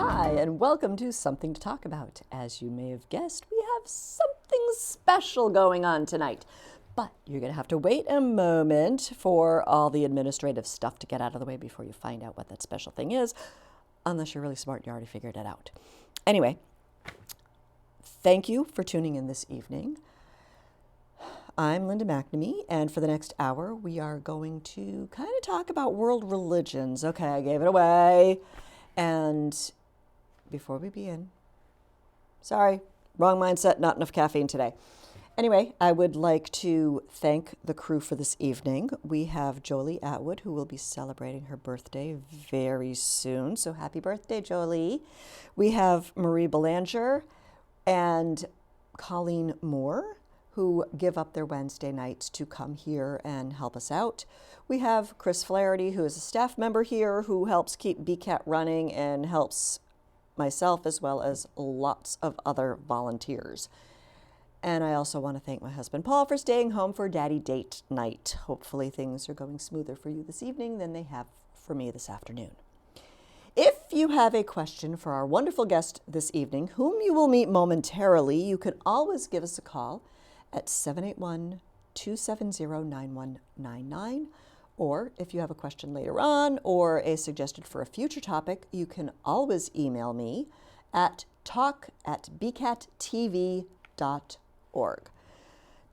Hi, and welcome to Something to Talk About. As you may have guessed, we have something special going on tonight. But you're going to have to wait a moment for all the administrative stuff to get out of the way before you find out what that special thing is, unless you're really smart and you already figured it out. Anyway, thank you for tuning in this evening. I'm Linda McNamee, and for the next hour, we are going to kind of talk about world religions. Okay, I gave it away. And before we begin, sorry, wrong mindset, not enough caffeine today. Anyway, I would like to thank the crew for this evening. We have Jolie Atwood, who will be celebrating her birthday very soon. So happy birthday, Jolie. We have Marie Belanger and Colleen Moore, who give up their Wednesday nights to come here and help us out. We have Chris Flaherty, who is a staff member here, who helps keep BCAT running and helps myself as well as lots of other volunteers. And I also want to thank my husband, Paul, for staying home for Daddy Date Night. Hopefully things are going smoother for you this evening than they have for me this afternoon. If you have a question for our wonderful guest this evening, whom you will meet momentarily, you can always give us a call at 781-270-9199. Or if you have a question later on or a suggestion for a future topic, you can always email me at talk@bcattv.org.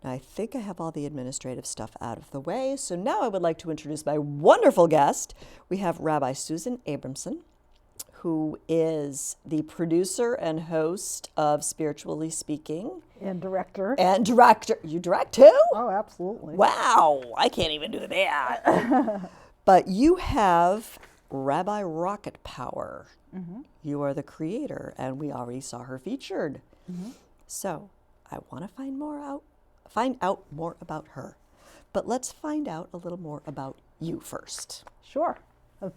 Now, I think I have all the administrative stuff out of the way, so now I would like to introduce my wonderful guest. We have Rabbi Susan Abramson, who is the producer and host of Spiritually Speaking. And director. And director. You direct too? Oh, absolutely. Wow, I can't even do that. But you have Rabbi Rocket Power. Mm-hmm. You are the creator, and we already saw her featured. Mm-hmm. So I want to find out more about her. But let's find out a little more about you first. Sure.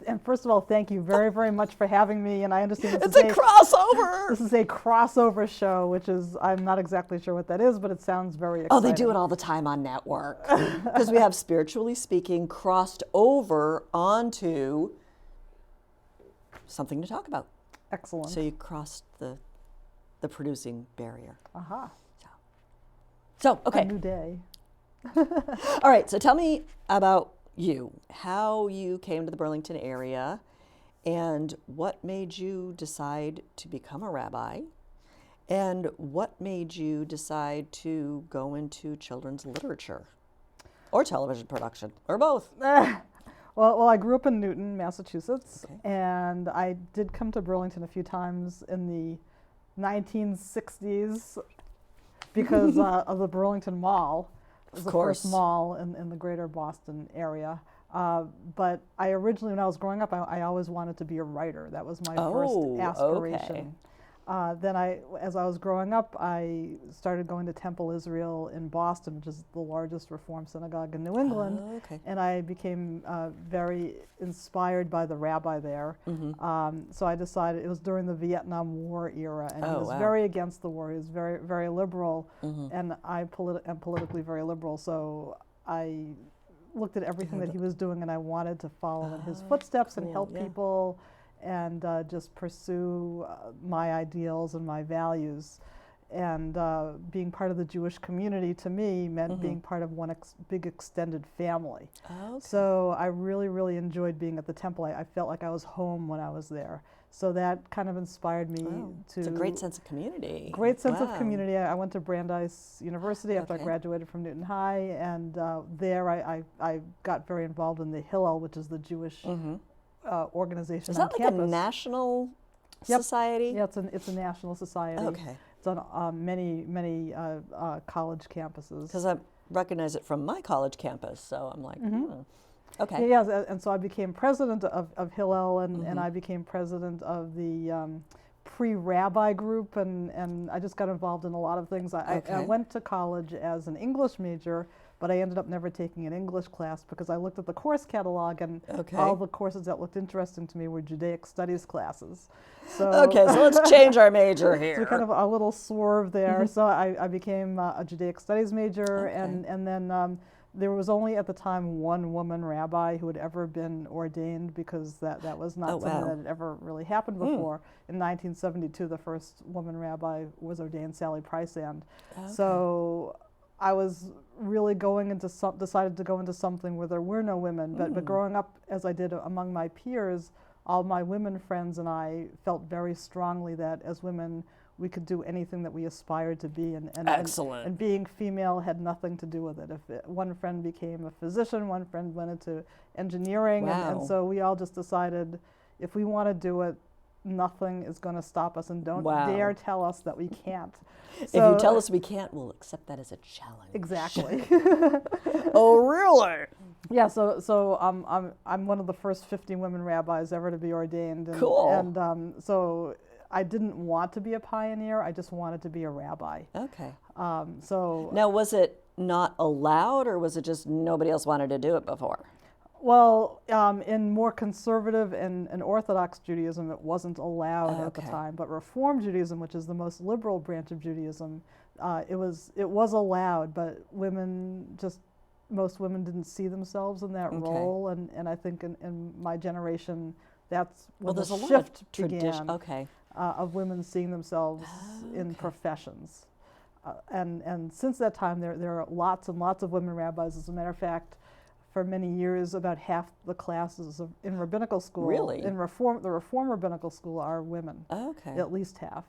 And first of all, thank you very, very much for having me. And I understand it's a crossover. This is a crossover show, which is, I'm not exactly sure what that is, but it sounds very exciting. Oh, they do it all the time on network. Because we have Spiritually Speaking crossed over onto Something to Talk About. Excellent. So you crossed the producing barrier. Aha. So, okay. A new day. All right, so tell me about you, how you came to the Burlington area, and what made you decide to become a rabbi, and what made you decide to go into children's literature or television production, or both. Well, I grew up in Newton, Massachusetts, Okay. and I did come to Burlington a few times in the 1960s because of the Burlington Mall. It was the first mall in the greater Boston area. But I originally, when I was growing up, I always wanted to be a writer. That was my first aspiration. Okay. Then as I was growing up, I started going to Temple Israel in Boston, which is the largest Reform synagogue in New England. Oh, okay. And I became very inspired by the rabbi there. Mm-hmm. So I decided, it was during the Vietnam War era, and he was very against the war. He was very, very liberal, mm-hmm. and I am politically very liberal. So I looked at everything that he was doing, and I wanted to follow in his footsteps and help people and just pursue my ideals and my values. And being part of the Jewish community to me meant mm-hmm. being part of one big extended family. Oh, okay. So I really, really enjoyed being at the temple. I felt like I was home when I was there. So that kind of inspired me to... It's a great sense of community. Great sense of community. I went to Brandeis University after I graduated from Newton High, and there I got very involved in the Hillel, which is the Jewish mm-hmm. Organization on campus. Is that like a national society? Yeah, it's a national society. Okay. It's on many college campuses. Because I recognize it from my college campus, so I'm like, mm-hmm. Okay. Yeah, and so I became president of Hillel, and, mm-hmm. and I became president of the pre-rabbi group, and I just got involved in a lot of things. I went to college as an English major, but I ended up never taking an English class because I looked at the course catalog, and all the courses that looked interesting to me were Judaic studies classes. So let's change our major here. So kind of a little swerve there. Mm-hmm. So I became a Judaic studies major, and then there was only at the time one woman rabbi who had ever been ordained, because that was not something that had ever really happened before. In 1972, the first woman rabbi was ordained, Sally Pricand. So I was really decided to go into something where there were no women. But growing up, as I did among my peers, all my women friends and I felt very strongly that as women, we could do anything that we aspired to be, and being female had nothing to do with it. One friend became a physician, one friend went into engineering, and so we all just decided, if we want to do it, nothing is going to stop us, and don't dare tell us that we can't. So, if you tell us we can't, we'll accept that as a challenge. Exactly. Oh, really? Yeah, so I'm one of the first 50 women rabbis ever to be ordained. And, cool. And so I didn't want to be a pioneer. I just wanted to be a rabbi. Okay. So now, was it not allowed, or was it just nobody else wanted to do it before? Well, in more conservative and Orthodox Judaism, it wasn't allowed at the time. But Reform Judaism, which is the most liberal branch of Judaism, it was allowed. But most women didn't see themselves in that role, and I think in my generation, that's when the shift began. Of women seeing themselves in professions. And since that time, there are lots and lots of women rabbis. As a matter of fact, for many years, about half the classes in rabbinical school, in the Reform rabbinical school, are women. At least half.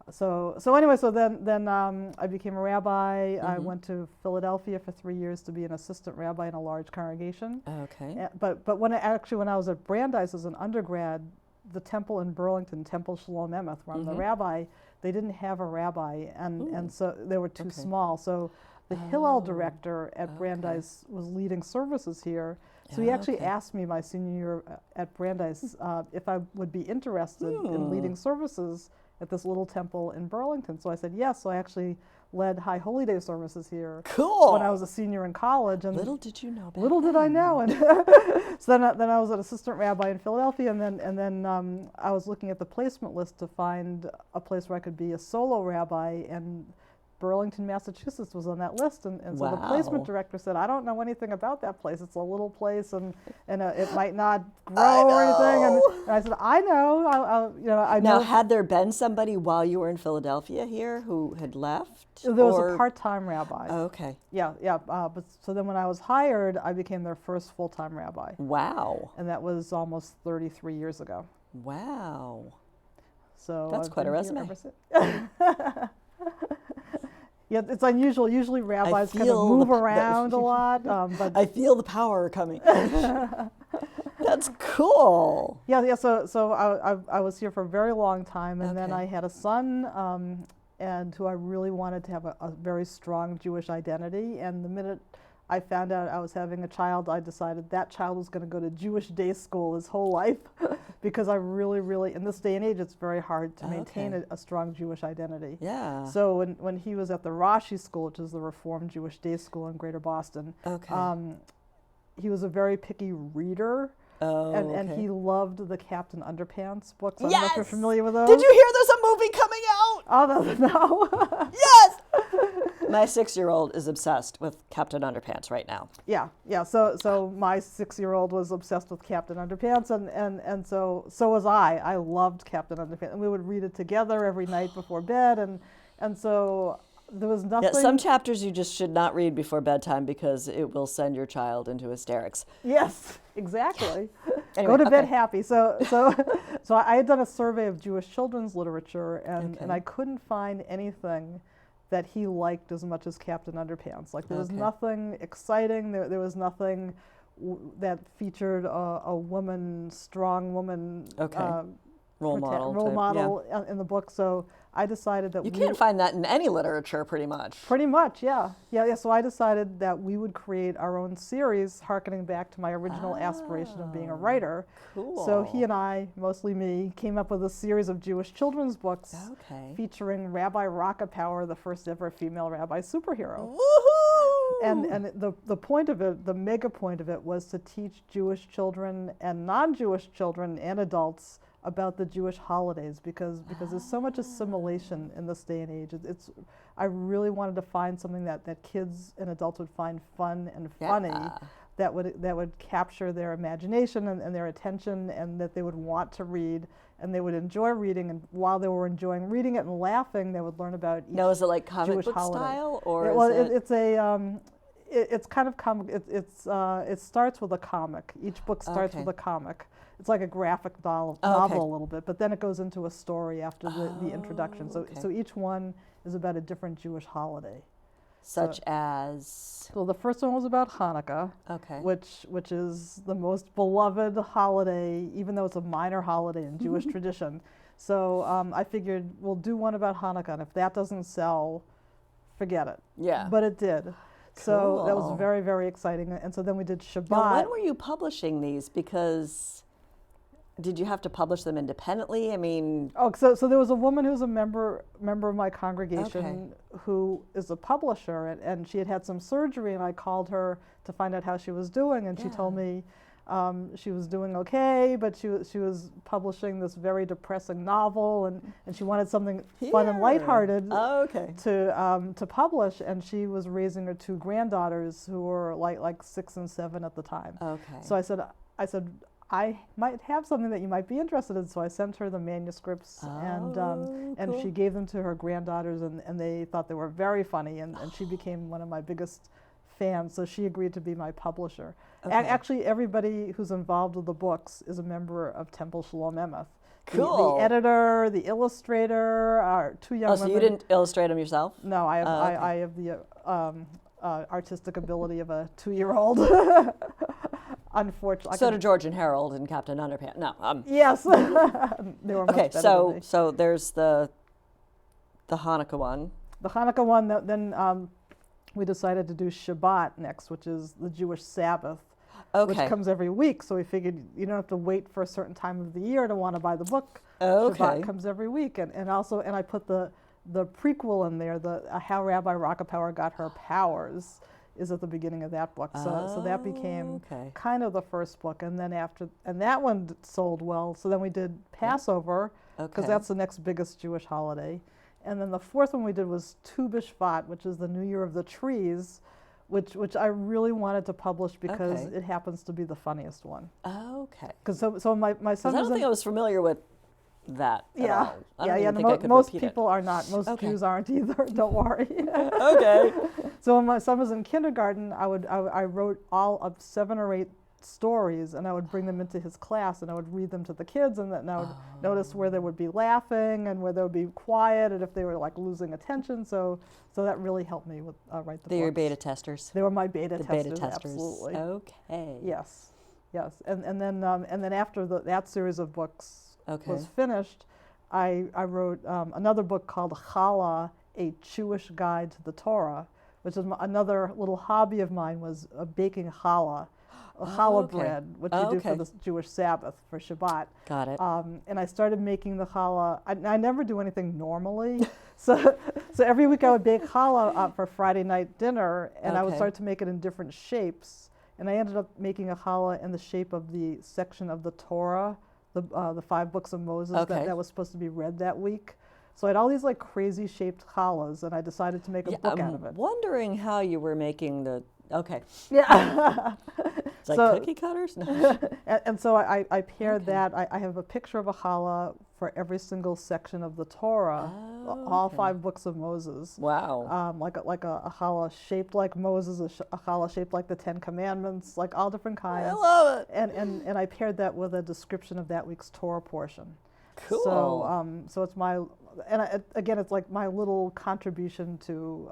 So then I became a rabbi. I went to Philadelphia for 3 years to be an assistant rabbi in a large congregation. But when I was at Brandeis as an undergrad, the temple in Burlington, Temple Shalom-Emeth, where I'm the rabbi, they didn't have a rabbi, and so they were too small. So the Hillel director at Brandeis was leading services here. So he actually asked me my senior year at Brandeis if I would be interested in leading services at this little temple in Burlington. So I said yes. So I actually led High Holy Day services here when I was a senior in college. And little did you know. Little did I know. And so then I was an assistant rabbi in Philadelphia, and then I was looking at the placement list to find a place where I could be a solo rabbi, and Burlington, Massachusetts was on that list, and so the placement director said, I don't know anything about that place. It's a little place, and it might not grow or anything. And I said, I know. I know. Now, had there been somebody while you were in Philadelphia here who had left? There was a part-time rabbi. Yeah. But so then when I was hired, I became their first full-time rabbi. Wow. And that was almost 33 years ago. Wow. So that's quite a resume. Yeah, it's unusual. Usually rabbis kind of move around a lot. But I feel the power coming. That's cool. Yeah. So I was here for a very long time, and then I had a son, and who I really wanted to have a very strong Jewish identity. And the minute I found out I was having a child, I decided that child was going to go to Jewish day school his whole life, because I really, in this day and age, it's very hard to maintain a strong Jewish identity. Yeah. So when he was at the Rashi School, which is the Reformed Jewish Day School in Greater Boston, he was a very picky reader. And he loved the Captain Underpants books. I don't know if you're familiar with those. Did you hear there's a movie coming out? Oh, no. Yes! My 6-year-old is obsessed with Captain Underpants right now. Yeah. So my 6-year-old was obsessed with Captain Underpants, and so was I. I loved Captain Underpants, and we would read it together every night before bed, and so there was nothing. Yeah, some chapters you just should not read before bedtime because it will send your child into hysterics. Yes, exactly. Anyway, go to bed happy. So I had done a survey of Jewish children's literature, and I couldn't find anything that he liked as much as Captain Underpants. Like, there was nothing exciting. There was nothing that featured a woman, strong woman, role model in the book. So I decided that you can't find that in any literature, pretty much. Pretty much, yeah. So I decided that we would create our own series, hearkening back to my original aspiration of being a writer. Cool. So he and I, mostly me, came up with a series of Jewish children's books featuring Rabbi Rockapower, the first ever female rabbi superhero. Woohoo! And the point of it, the mega point of it, was to teach Jewish children and non-Jewish children and adults about the Jewish holidays because there's so much assimilation in this day and age. I really wanted to find something that kids and adults would find fun and funny, that would capture their imagination and their attention, and that they would want to read and they would enjoy reading. And while they were enjoying reading it and laughing, they would learn about each Now, is it like comic Jewish book holiday. style, or it's kind of comic. It starts with a comic. Each book starts with a comic. It's like a graphic novel a little bit, but then it goes into a story after the introduction. So each one is about a different Jewish holiday. Such as? So the first one was about Hanukkah, which is the most beloved holiday, even though it's a minor holiday in Jewish tradition. So I figured we'll do one about Hanukkah, and if that doesn't sell, forget it. Yeah. But it did. So that was very, very exciting. And so then we did Shabbat. Now, when were you publishing these? Because did you have to publish them independently? I mean... so there was a woman who's a member of my congregation who is a publisher, and she had some surgery, and I called her to find out how she was doing, and she told me she was doing okay, but she was publishing this very depressing novel, and she wanted something fun and lighthearted to publish, and she was raising her two granddaughters who were like 6 and 7 at the time. So I said I might have something that you might be interested in. So I sent her the manuscripts, and she gave them to her granddaughters, and they thought they were very funny, and she became one of my biggest fans. So she agreed to be my publisher. Actually, everybody who's involved with the books is a member of Temple Shalom-Emeth. Cool. The editor, the illustrator, our 2 young women. So you didn't illustrate them yourself? No, I have the artistic ability of a 2-year-old. Unfortunately. So did George and Harold and Captain Underpants. No. Yes. They were much better than me. So there's the Hanukkah one. The Hanukkah one, then we decided to do Shabbat next, which is the Jewish Sabbath, which comes every week. So we figured you don't have to wait for a certain time of the year to want to buy the book. Shabbat comes every week. And I put the prequel in there, How Rabbi Rockefeller Got Her Powers, is at the beginning of that book. So that became kind of the first book. And then and that one sold well. So then we did Passover, because that's the next biggest Jewish holiday. And then the fourth one we did was Tu B'Shvat, which is the New Year of the Trees, which I really wanted to publish because it happens to be the funniest one. Because so my son. I don't think I was familiar with that. At all. I don't even think I could most repeat people are not. Most Jews aren't either. Don't worry. So when my son was in kindergarten, I wrote all of 7 or 8 stories, and I would bring them into his class, and I would read them to the kids, and then I would notice where they would be laughing and where they would be quiet, and if they were like losing attention. So that really helped me with write the books. They were beta testers. They were my beta testers. Beta testers. Absolutely. Okay. Yes. And then after that series of books was finished, I wrote another book called Challah, A Jewish Guide to the Torah, which is another little hobby of mine, was baking challah. Challah bread, which you do for the Jewish Sabbath, for Shabbat. Got it. And I started making the challah. I never do anything normally, so every week I would bake challah for Friday night dinner, and I would start to make it in different shapes. And I ended up making a challah in the shape of the section of the Torah, the 5 books of Moses that was supposed to be read that week. So I had all these like crazy shaped challahs, and I decided to make a book out of it. I'm wondering how you were making the. Yeah. It's like cookie cutters? No. and so I paired that. I have a picture of a challah for every single section of the Torah, all 5 books of Moses. Wow. Like a challah shaped like Moses, a challah shaped like the 10 Commandments, like all different kinds. I love it. And I paired that with a description of that week's Torah portion. Cool. So it's my, again, it's like my little contribution to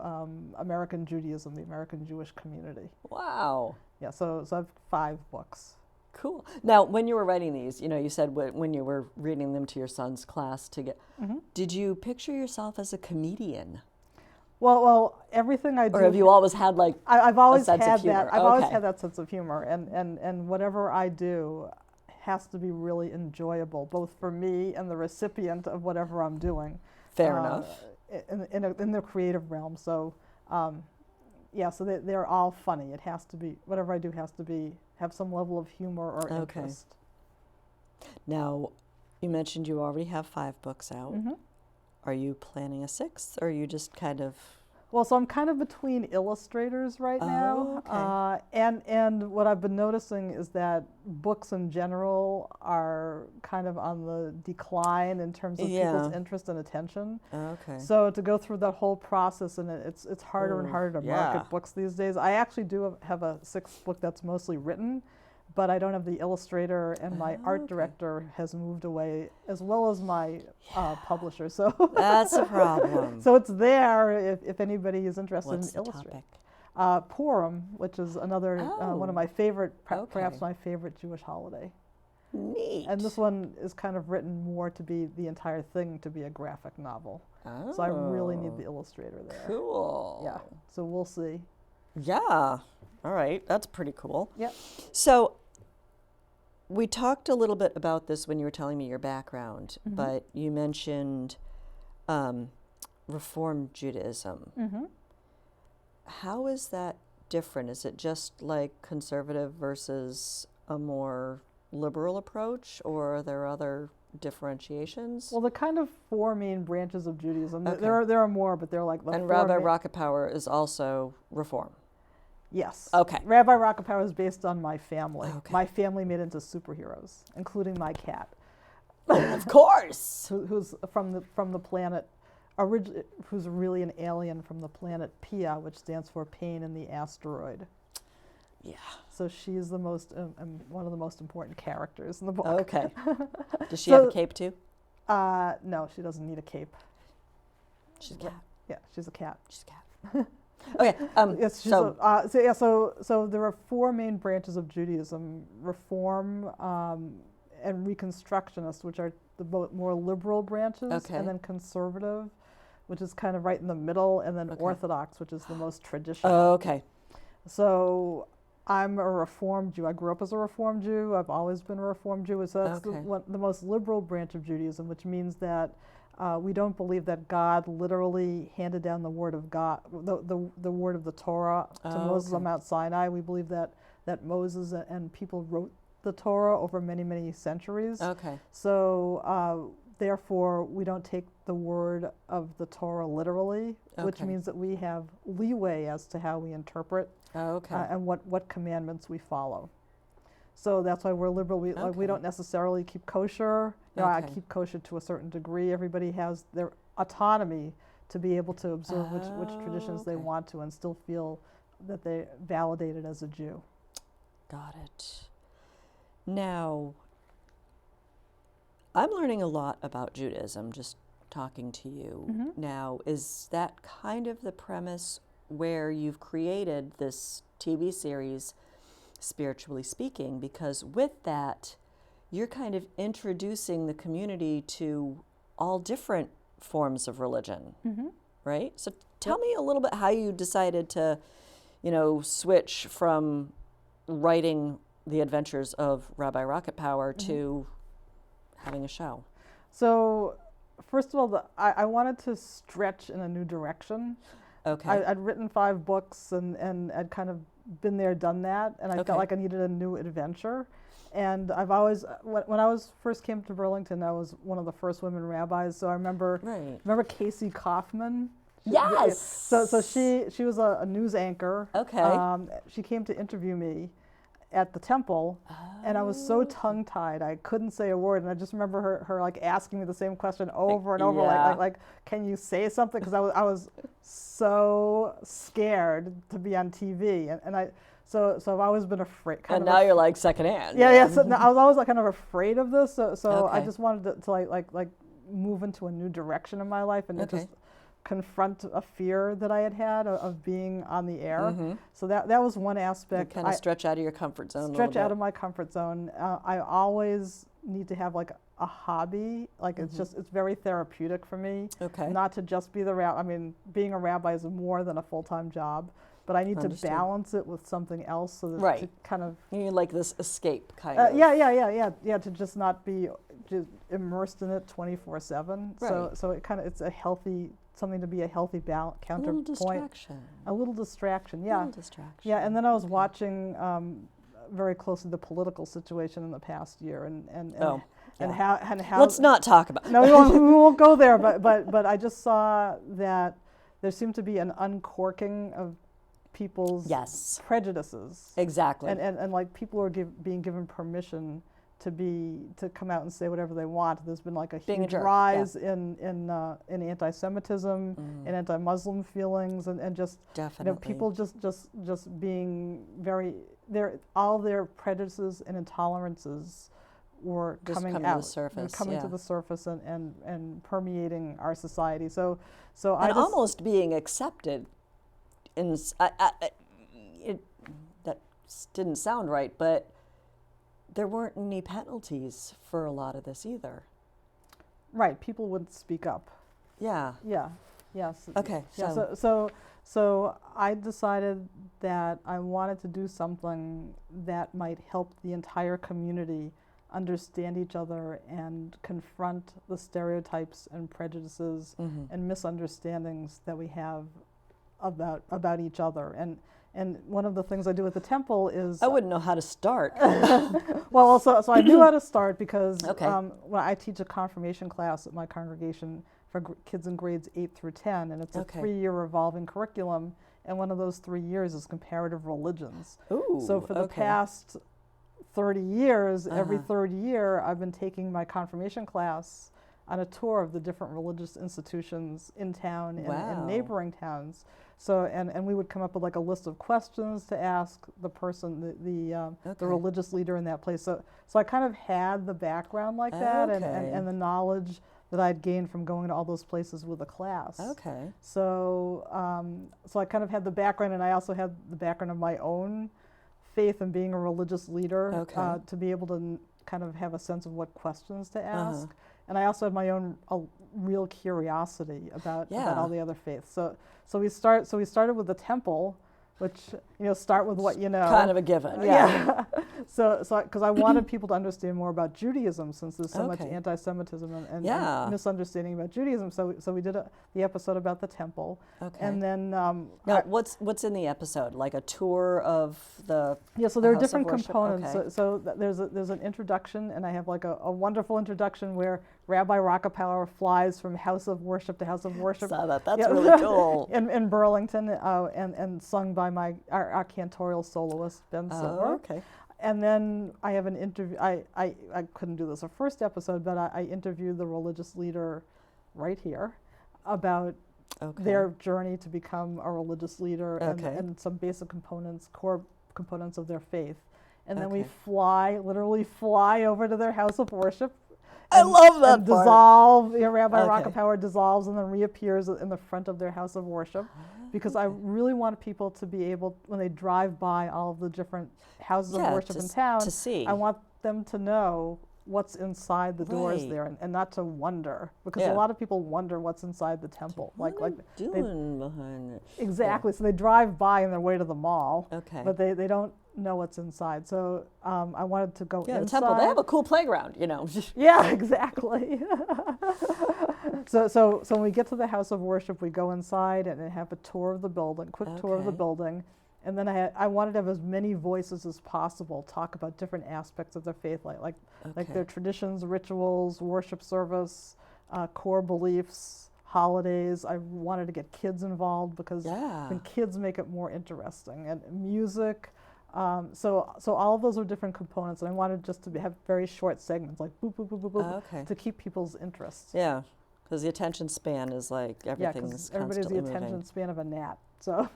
American Judaism, the American Jewish community. Wow. Yeah, so I have 5 books. Cool. Now, when you were writing these, you said when you were reading them to your son's class did you picture yourself as a comedian? Well, everything I do. Or have you always had I've always a sense had of humor? that. I've always had that sense of humor, and whatever I do has to be really enjoyable, both for me and the recipient of whatever I'm doing. Fair enough. In the creative realm. So, so they're all funny. It has to be, whatever I do has to have some level of humor or interest. Now, You mentioned you already have 5 books out. Mm-hmm. Are you planning a 6th, or are you just kind of... Well, so I'm kind of between illustrators right now. Okay. And what I've been noticing is that books in general are kind of on the decline in terms of people's interest and attention. Okay. So to go through that whole process, and it's harder and harder to market books these days. I actually do have a 6th book that's mostly written, but I don't have the illustrator, and my art director has moved away, as well as my publisher. So that's a problem. So it's there if anybody is interested What's in the illustrating. topic? Purim, which is another one of my favorite, perhaps my favorite Jewish holiday. Neat. And this one is kind of written more to be the entire thing, to be a graphic novel. Oh. So I really need the illustrator there. Cool. Yeah. So we'll see. Yeah. All right. That's pretty cool. Yep. So we talked a little bit about this when you were telling me your background, but you mentioned Reform Judaism. Mm-hmm. How is that different? Is it just like conservative versus a more liberal approach, or are there other differentiations? Well, the kind of 4 main branches of Judaism. Okay. There are more, but they're like the and 4 Rabbi Rockepower is also Reform. Yes. Okay. Rabbi Rockepower is based on my family. Okay. My family made into superheroes, including my cat. Of course. Who's from the planet, who's really an alien from the planet Pia, which stands for pain in the asteroid. Yeah. So she's the most one of the most important characters in the book. Okay. Does she have a cape too? No, she doesn't need a cape. She's a cat. Yeah, she's a cat. She's a cat. Okay. Yes. So there are 4 main branches of Judaism: Reform and Reconstructionist, which are the more liberal branches, and then Conservative, which is kind of right in the middle, and then Orthodox, which is the most traditional. Okay. So I'm a Reform Jew. I grew up as a Reform Jew. I've always been a Reform Jew. So that's the most liberal branch of Judaism, which means that we don't believe that God literally handed down the word of God, the word of the Torah to Moses on Mount Sinai. We believe that Moses and people wrote the Torah over many, many centuries. Okay. So therefore, we don't take the word of the Torah literally, which means that we have leeway as to how we interpret and what commandments we follow. So that's why we're liberal. We don't necessarily keep kosher. I keep kosher to a certain degree. Everybody has their autonomy to be able to observe which traditions they want to, and still feel that they're validated as a Jew. Got it. Now, I'm learning a lot about Judaism just talking to you. Mm-hmm. Now, is that kind of the premise where you've created this TV series, Spiritually Speaking? Because with that, you're kind of introducing the community to all different forms of religion, right? So tell me a little bit how you decided to, switch from writing the adventures of Rabbi Rockepower to having a show. So, first of all, I wanted to stretch in a new direction. Okay. I'd written 5 books and I'd kind of been there, done that, and I felt like I needed a new adventure. And I've always, when I first came to Burlington, I was one of the first women rabbis. So I remember Casey Kaufman. Yes. So she was a news anchor. Okay. She came to interview me at the Temple, and I was so tongue-tied I couldn't say a word. And I just remember her like asking me the same question over and over, like can you say something? Because I was so scared to be on TV, and so I've always been afraid. And now you're like secondhand. Yeah. So I was always like kind of afraid of this. So I just wanted to like move into a new direction in my life, and just confront a fear that I had of being on the air. So that was one aspect. You kind of stretch out of your comfort zone. Stretch out of my comfort zone. I always need to have like a hobby. Like it's very therapeutic for me. Okay. Not to just be the rabbi. I mean, being a rabbi is more than a full-time job, but I need to balance it with something else so that to kind of. You need like this escape kind of. Yeah. To just not be just immersed in it 24/7. Right. So it's a healthy. Something to be a healthy counterpoint. A little distraction. A little distraction, yeah. A little distraction. Yeah, and then I was watching very closely the political situation in the past year, and and Yeah. how. Let's not talk about. No, we won't go there. But I just saw that there seemed to be an uncorking of people's Yes. prejudices. Exactly. And like people are being given permission to come out and say whatever they want. There's been like a Being a huge jerk, rise in anti-Semitism, in anti-Muslim feelings, and just Definitely. people just being very all their prejudices and intolerances were Just coming coming out, to the surface. coming to the surface and permeating our society. So And almost being accepted. That didn't sound right, but there weren't any penalties for a lot of this either. Right, people would speak up. Yeah. Yeah. Yes. Okay. Yeah. So I decided that I wanted to do something that might help the entire community understand each other and confront the stereotypes and prejudices and misunderstandings that we have about each other. And one of the things I do at the temple is I wouldn't know how to start. well, so I knew how to start because Okay. when I teach a confirmation class at my congregation for kids in grades 8 through 10, and it's a Okay. 3-year revolving curriculum, and one of those 3 years is comparative religions. Ooh, So for the okay. past 30 years, every third year, I've been taking my confirmation class on a tour of the different religious institutions in town and Wow. neighboring towns. So and we would come up with like a list of questions to ask the person, the Okay. religious leader in that place. So I kind of had the background like that Okay. and the knowledge that I'd gained from going to all those places with a class. Okay. So so I kind of had the background, and I also had the background of my own faith and being a religious leader Okay. to be able to kind of have a sense of what questions to ask. And I also had my own real curiosity about all the other faiths. So we started with the temple, which start with what you know. Kind of a given. Yeah. So because I wanted people to understand more about Judaism, since there's so much Okay. anti-Semitism and Yeah. misunderstanding about Judaism. So we did the episode about the temple. Okay. And then Now, what's in the episode? Like a tour of the so there are house of different worship? components. Okay. So there's an introduction, and I have like a wonderful introduction where Rabbi Rockefeller flies from house of worship to house of worship. Saw that. That's really cool. in Burlington, and sung by our cantorial soloist Ben Silver. Oh, okay. And then I have an interview. I couldn't do this the first episode, but I interviewed the religious leader right here about their journey to become a religious leader and some basic core components of their faith. And then we literally fly over to their house of worship. I love that and part. Dissolve. Rabbi Rockefeller dissolves and then reappears in the front of their house of worship, because I really want people to be able, when they drive by all of the different houses of worship in town, to see. I want them to know what's inside the doors there, and not to wonder, because a lot of people wonder what's inside the temple. What are they doing behind it? Exactly. Yeah. So they drive by on their way to the mall, Okay. but they don't know what's inside. So I wanted to go inside. The temple, they have a cool playground, Yeah, exactly. So when we get to the house of worship, we go inside and have a tour of the building, quick tour of the building. And then I wanted to have as many voices as possible talk about different aspects of their faith, like their traditions, rituals, worship service, core beliefs, holidays. I wanted to get kids involved, because then kids make it more interesting, and music. So all of those are different components, and I wanted just to have very short segments, like boop, boop, boop, boop, boop, to keep people's interest. Yeah, because the attention span is like everything's constantly everybody's the attention moving. span of a gnat. So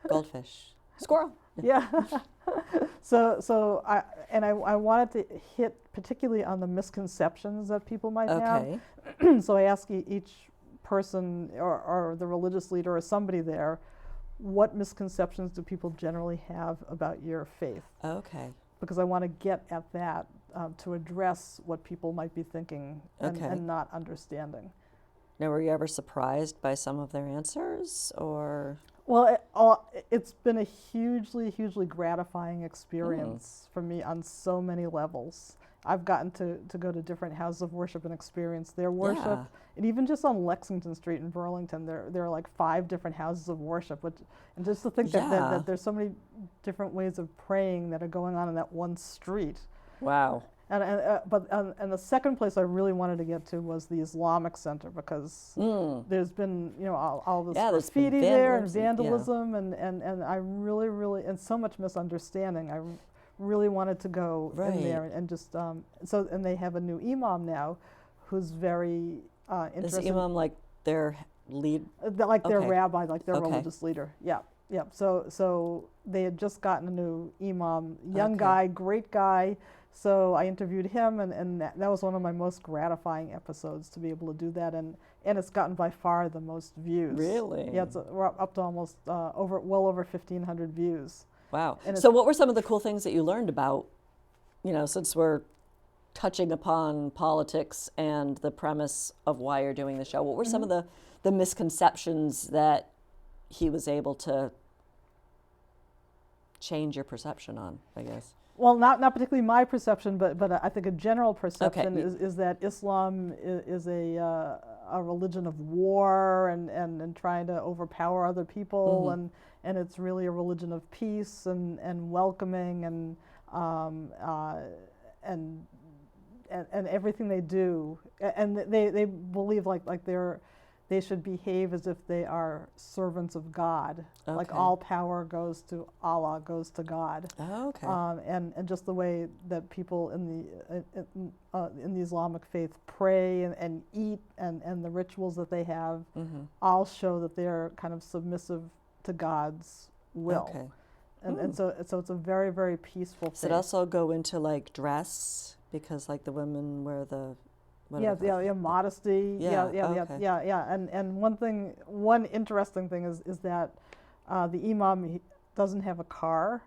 Goldfish, squirrel. Yeah. So I wanted to hit particularly on the misconceptions that people might have. So I asked each person or the religious leader or somebody there, what misconceptions do people generally have about your faith? Okay. Because I want to get at that to address what people might be thinking and not understanding. Now, were you ever surprised by some of their answers, or? Well, it's been a hugely, hugely gratifying experience for me on so many levels. I've gotten to go to different houses of worship and experience their worship. Yeah. And even just on Lexington Street in Burlington, there are like 5 different houses of worship. And just to think that there's so many different ways of praying that are going on in that one street. Wow. And the second place I really wanted to get to was the Islamic Center, because there's been, all this graffiti there and vandalism, and I really, and so much misunderstanding. I really wanted to go in there and just, and they have a new imam now who's very interested. Is imam like their lead? Like their rabbi, like their religious leader. Yeah. Yeah, so they had just gotten a new imam, young guy, great guy. So I interviewed him, and that was one of my most gratifying episodes, to be able to do that. And it's gotten by far the most views. Really? Yeah, we're up to almost well over 1,500 views. Wow. So what were some of the cool things that you learned about, since we're touching upon politics and the premise of why you're doing the show, what were some of the misconceptions that he was able to change your perception on, I guess? Well, not particularly my perception, but I think a general perception is that Islam is a religion of war and trying to overpower other people, and it's really a religion of peace and welcoming and everything they do, and they believe like they should behave as if they are servants of God. Like all power goes to Allah, goes to God. And just the way that people in the Islamic faith pray and eat and the rituals that they have all show that they're kind of submissive to God's will. And so it's a very, very peaceful faith. Does it also go into like dress, because like the women wear the modesty. And one interesting thing is that the imam doesn't have a car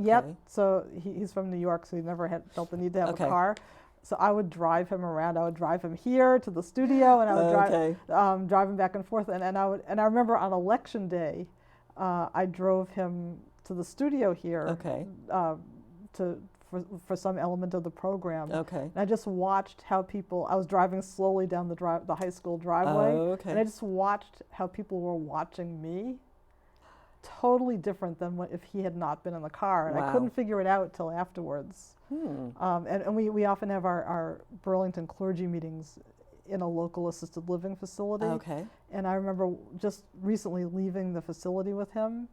yet. So he's from New York, so he never felt the need to have a car. So I would drive him around. I would drive him here to the studio, and I would drive him back and forth. And I remember on election day, I drove him to the studio here for some element of the program. And I just watched how I was driving slowly down the high school driveway, and I just watched how people were watching me. Totally different than if he had not been in the car, and I couldn't figure it out till afterwards. And we often have our Burlington clergy meetings in a local assisted living facility. And I remember just recently leaving the facility with him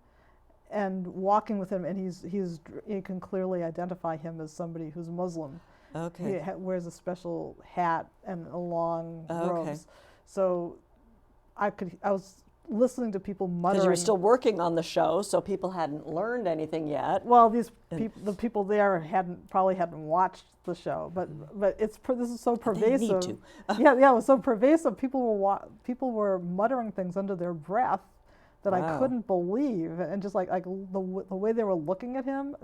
and walking with him, and you can clearly identify him as somebody who's Muslim. He wears a special hat and a long robes. So I was listening to people muttering. Because you were still working on the show, so people hadn't learned anything yet. Well, the people there probably hadn't watched the show, but this is so pervasive. They need to. It was so pervasive. People were muttering things under their breath that I couldn't believe, and just like the way they were looking at him.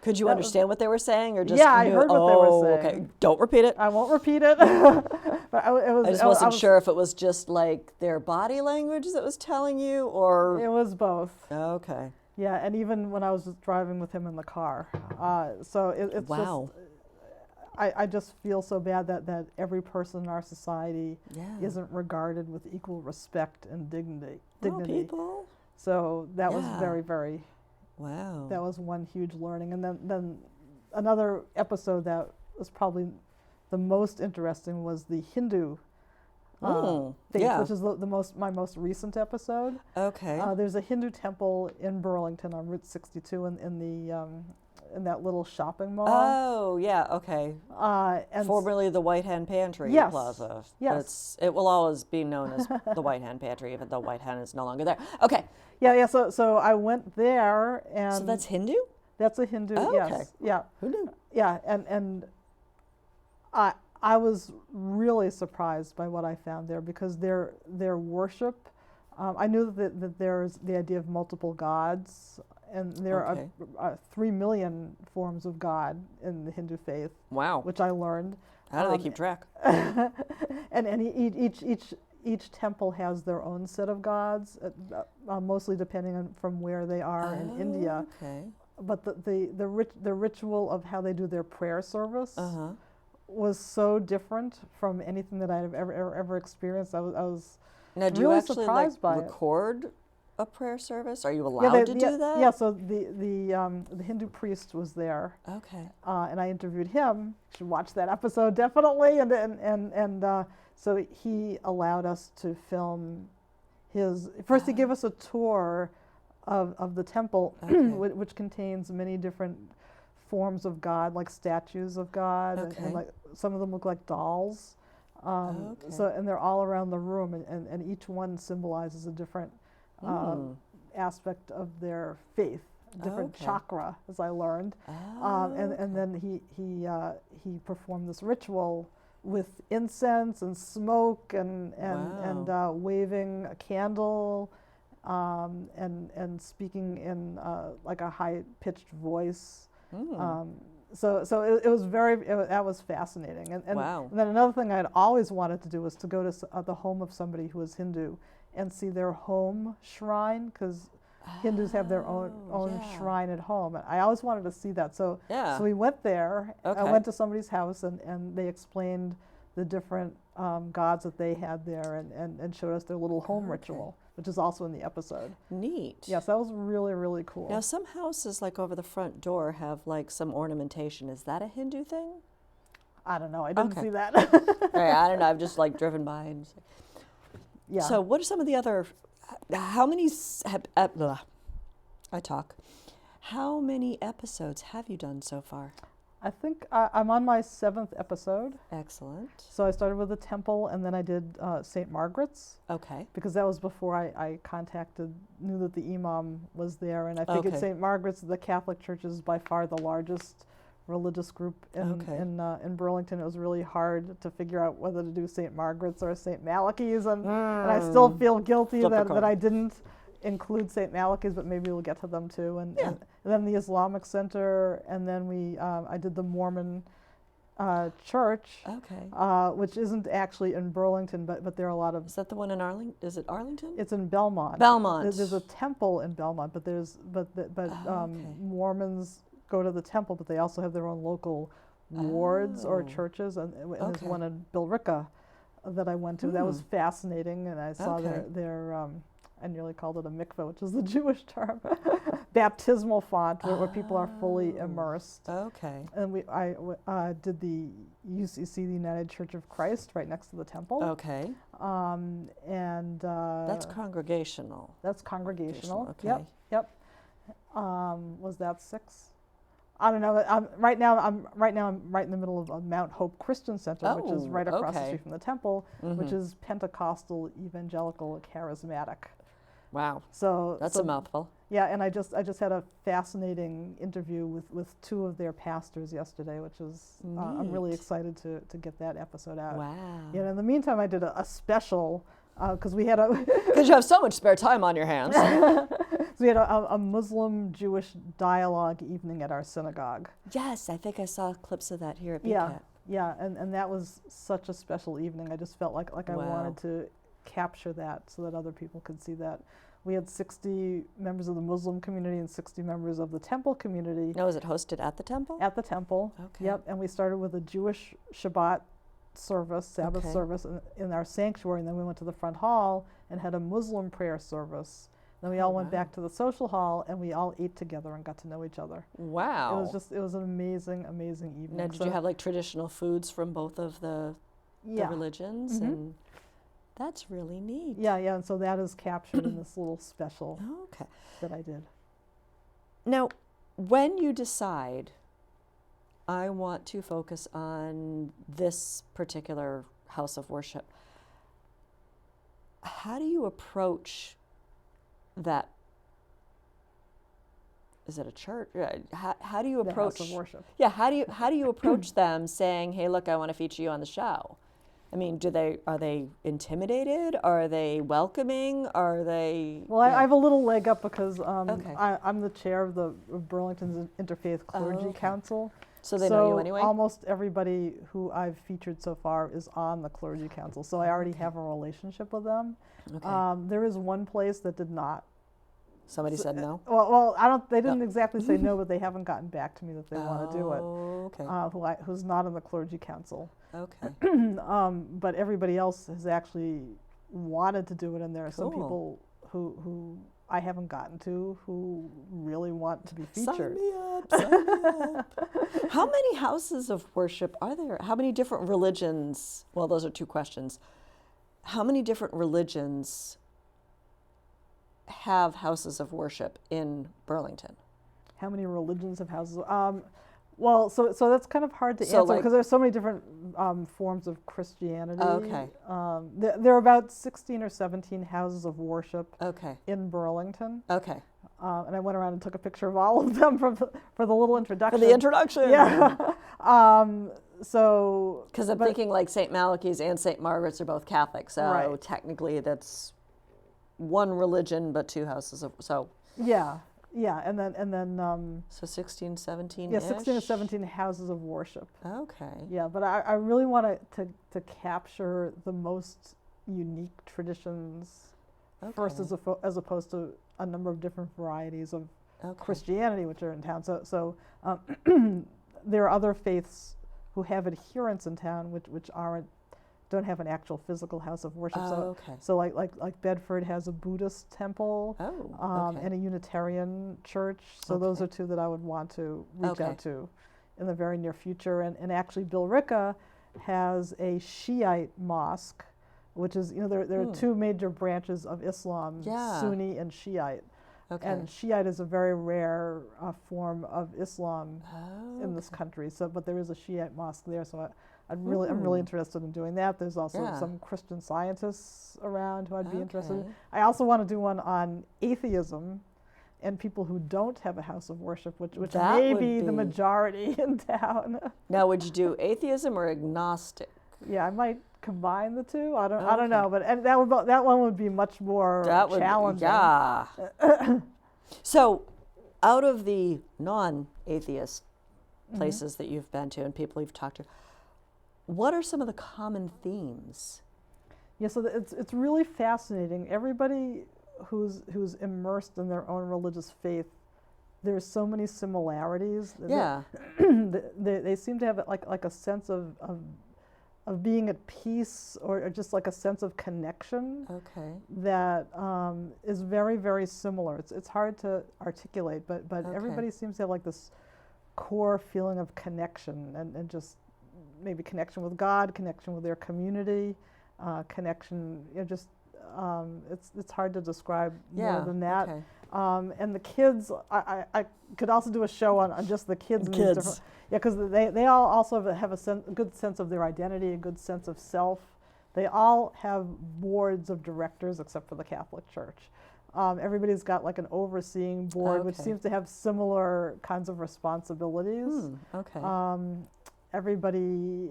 Could you understand what they were saying, or just I heard what they were saying. Okay, don't repeat it. I won't repeat it. But I just wasn't sure if it was just like their body language that was telling you, or it was both. Okay. Yeah, and even when I was driving with him in the car, so it's wow. I just feel so bad that every person in our society isn't regarded with equal respect and dignity. People. So that was very, very. Wow. That was one huge learning, and then another episode that was probably the most interesting was the Hindu faith, which is my most recent episode. There's a Hindu temple in Burlington on Route 62 in that little shopping mall. Oh, yeah, okay. And formerly the White Hen Pantry Plaza. Yes. It will always be known as the White Hen Pantry, even though White Hen is no longer there. Okay. Yeah. So I went there, and so that's Hindu? That's a Hindu. Oh, yes. Okay. Yeah. Who knew? Yeah, and I was really surprised by what I found there, because their worship. I knew that there's the idea of multiple gods. And there are 3 million forms of God in the Hindu faith. Wow. Which I learned. How do they keep track? and each temple has their own set of gods, mostly depending on from where they are in India. Okay. But the ritual of how they do their prayer service was so different from anything that I've ever experienced. I was now, do really you actually surprised by record a prayer service? Are you allowed to do that? Yeah, so the Hindu priest was there. Okay. And I interviewed him. You should watch that episode definitely. And so he allowed us to film his. First, he gave us a tour of the temple, which contains many different forms of God, like statues of God, and like some of them look like dolls. So and they're all around the room, and each one symbolizes a different aspect of their faith, different chakra, as I learned. And then he performed this ritual with incense and smoke and waving a candle, and speaking in like a high-pitched voice. So it was that was fascinating. And then another thing I'd always wanted to do was to go to the home of somebody who was Hindu and see their home shrine, because Hindus have their own shrine at home. And I always wanted to see that. So we went there. I went to somebody's house, and they explained the different gods that they had there, and showed us their little home ritual, which is also in the episode. Neat. Yes, that was really, really cool. Now, some houses, like over the front door, have like some ornamentation. Is that a Hindu thing? I don't know. I didn't see that. Right, I don't know. I've just like driven by and. Yeah. So, what are some of the other? How many? I talk. How many episodes have you done so far? I think I'm on my 7th episode. Excellent. So I started with the temple, and then I did St. Margaret's. Okay. Because that was before I knew that the imam was there, and I figured St. Margaret's, the Catholic Church, is by far the largest religious group in Burlington. It was really hard to figure out whether to do St. Margaret's or St. Malachy's, and I still feel guilty that I didn't include St. Malachy's, but maybe we'll get to them too. And then the Islamic Center, and then I did the Mormon church, which isn't actually in Burlington, but there are a lot of. Is that the one in Arlington? Is it Arlington? It's in Belmont. Belmont. There's a temple in Belmont, but Mormons go to the temple, but they also have their own local wards or churches, and there's one in Billerica that I went to. That was fascinating, and I saw their I nearly called it a mikveh, which is the Jewish term, baptismal font where people are fully immersed. Okay. And I did the UCC, the United Church of Christ, right next to the temple. Okay. That's congregational. That's congregational. Okay. Yep. Was that 6? I don't know. Right now I'm right in the middle of Mount Hope Christian Center, which is right across the street from the temple, which is Pentecostal, evangelical, charismatic. Wow. So that's a mouthful. Yeah, and I just had a fascinating interview with 2 of their pastors yesterday, which is I'm really excited to get that episode out. Wow. Yeah. In the meantime, I did a special because we had because you have so much spare time on your hands. So we had a Muslim-Jewish dialogue evening at our synagogue. Yes, I think I saw clips of that here at BCAT. Yeah, and that was such a special evening. I just felt like I wanted to capture that so that other people could see that. We had 60 members of the Muslim community and 60 members of the temple community. Now, was it hosted at the temple? At the temple. Okay. Yep, and we started with a Jewish Shabbat service, Sabbath service in our sanctuary, and then we went to the front hall and had a Muslim prayer service. Then we all went back to the social hall, and we all ate together and got to know each other. Wow. It was an amazing, amazing evening. Now, did you have like traditional foods from both of the religions? Mm-hmm. And that's really neat. Yeah, and so that is captured in this little special that I did. Now, when you decide, I want to focus on this particular house of worship, how do you approach that? Is it a church? How do you approach the house of worship? Yeah, how do you approach them saying, "Hey, look, I want to feature you on the show"? I mean, are they intimidated? Are they welcoming? Are they? Well, I have a little leg up because I'm the chair of the Burlington's Interfaith Clergy Council. So they know you anyway? Almost everybody who I've featured so far is on the Clergy Council, so I already have a relationship with them. Okay. There is one place that did not. Somebody said no? Well, they didn't exactly say no, but they haven't gotten back to me that they want to do it. Okay. Who's not in the Clergy Council. Okay. But everybody else has actually wanted to do it, and there are some people who I haven't gotten to who really want to be featured. Sign me up, sign me up. How many houses of worship are there? How many different religions? Well, those are two questions. How many different religions have houses of worship in Burlington? How many religions have houses? Well, so that's kind of hard to answer like- because there's so many different forms of Christianity. Okay. There are about 16 or 17 houses of worship Okay. in Burlington. Okay. And I went around and took a picture of all of them for the little introduction. For the introduction. Yeah. So. Because I'm thinking like St. Malachy's and St. Margaret's are both Catholic, so Right. technically that's one religion but two houses of Yeah. Yeah, and then so 16, 17 yeah, 16 or 17 houses of worship. Okay. Yeah, but I really want to capture the most unique traditions first, as opposed to a number of different varieties of Christianity which are in town. So there are other faiths who have adherents in town which don't have an actual physical house of worship. So like Bedford has a Buddhist temple and a Unitarian church. So those are two that I would want to reach out to in the very near future. And actually Bill Ricca has a Shiite mosque, which is, there are two major branches of Islam, Sunni and Shiite. And Shiite is a very rare form of Islam in this country. But there is a Shiite mosque there. So I'm really interested in doing that. There's also some Christian scientists around who I'd be interested in. I also want to do one on atheism and people who don't have a house of worship, which may be the majority in town. Now, would you do atheism or agnostic? Yeah, I might combine the two. I don't know, but that one would be much more challenging. So, out of the non-atheist places that you've been to and people you've talked to, what are some of the common themes? Yeah, so it's really fascinating. Everybody who's immersed in their own religious faith, there's so many similarities. They seem to have like a sense of being at peace, or just like a sense of connection. That is very, very similar. It's hard to articulate, but everybody seems to have like this core feeling of connection and just maybe connection with God, connection with their community, connection. It's hard to describe more than that. And the kids, I could also do a show on just the kids. Because they all also have a good sense of their identity, a good sense of self. They all have boards of directors, except for the Catholic Church. Everybody's got like an overseeing board, which seems to have similar kinds of responsibilities. Everybody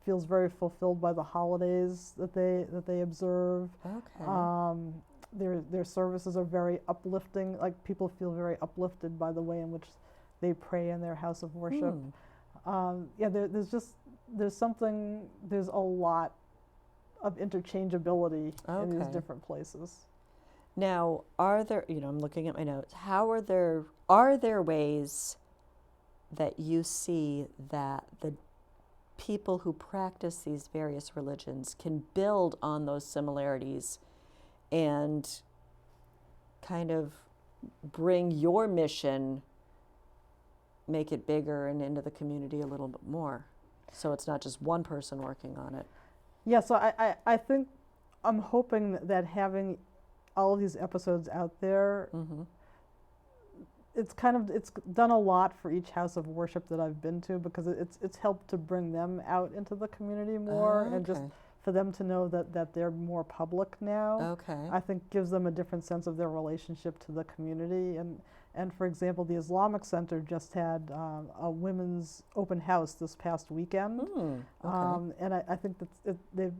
feels very fulfilled by the holidays that they observe. Their services are very uplifting. Like, people feel very uplifted by the way in which they pray in their house of worship. There's a lot of interchangeability in these different places. Now, are there, I'm looking at my notes, are there ways that you see that the people who practice these various religions can build on those similarities and kind of bring your mission, make it bigger and into the community a little bit more, so it's not just one person working on it? Yeah, so I think I'm hoping that having all of these episodes out there, it's done a lot for each house of worship that I've been to, because it's helped to bring them out into the community more, and just for them to know that they're more public now. I think gives them a different sense of their relationship to the community. And for example, the Islamic Center just had a women's open house this past weekend, and I think that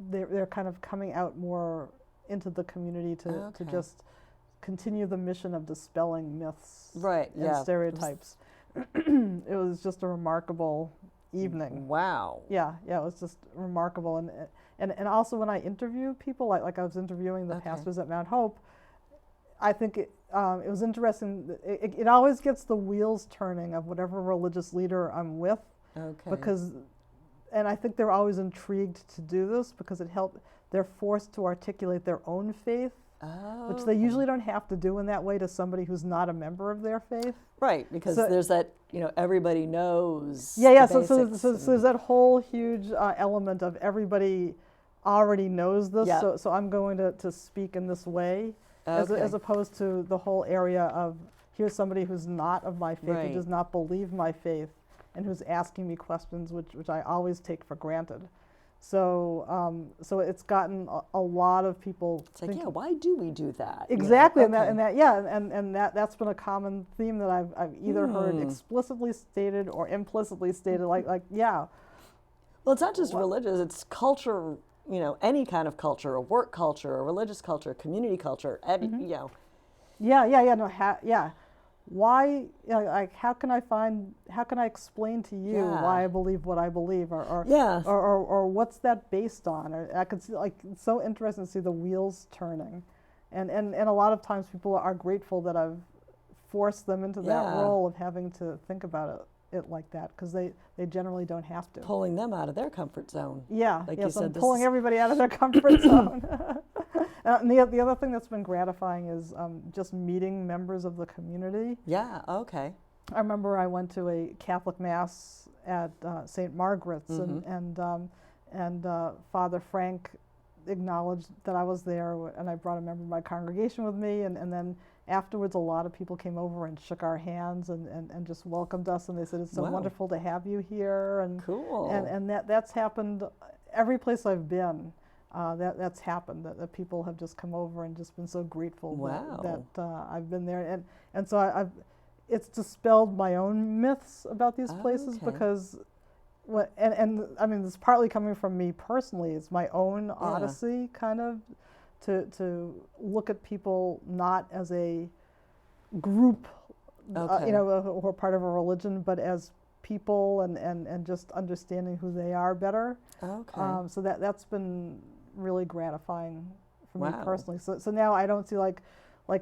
they're kind of coming out more into the community to just continue the mission of dispelling myths and stereotypes. It was just a remarkable evening. Wow. Yeah, it was just remarkable. And also when I interview people, like I was interviewing the pastors at Mount Hope, I think it was interesting. It always gets the wheels turning of whatever religious leader I'm with, because, and I think they're always intrigued to do this because they're forced to articulate their own faith which they usually don't have to do in that way to somebody who's not a member of their faith. Right, because there's that, everybody knows. Yeah. The So basics there's that whole huge element of everybody already knows this. Yep. So I'm going to speak in this way, Okay. as opposed to the whole area of here's somebody who's not of my faith, Right. who does not believe my faith, and who's asking me questions which I always take for granted. So it's gotten a lot of people. It's like, why do we do that? Exactly, Okay. and that's been a common theme that I've either heard explicitly stated or implicitly stated. Like Well, it's not just religious; it's culture. Any kind of culture, a work culture, a religious culture, a community culture. Why? Like, how can I explain to you why I believe what I believe, or what's that based on? Or I could see, like, it's so interesting to see the wheels turning, and a lot of times people are grateful that I've forced them into that role of having to think about it like that, because they generally don't have to. Pulling them out of their comfort zone. Yeah, like you said, pulling everybody out of their comfort zone. And the other thing that's been gratifying is just meeting members of the community. Yeah, okay. I remember I went to a Catholic Mass at St. Margaret's, and Father Frank acknowledged that I was there, and I brought a member of my congregation with me, and then afterwards a lot of people came over and shook our hands and just welcomed us, and they said, it's so wonderful to have you here. And cool. And that's happened every place I've been. That's happened, that people have just come over and just been so grateful that I've been there, and so it's dispelled my own myths about these places, because and I mean, it's partly coming from me personally. It's my own odyssey, kind of, to look at people not as a group, who are part of a religion, but as people, and just understanding who they are better. Okay. So that's been really gratifying for me personally. So now I don't see like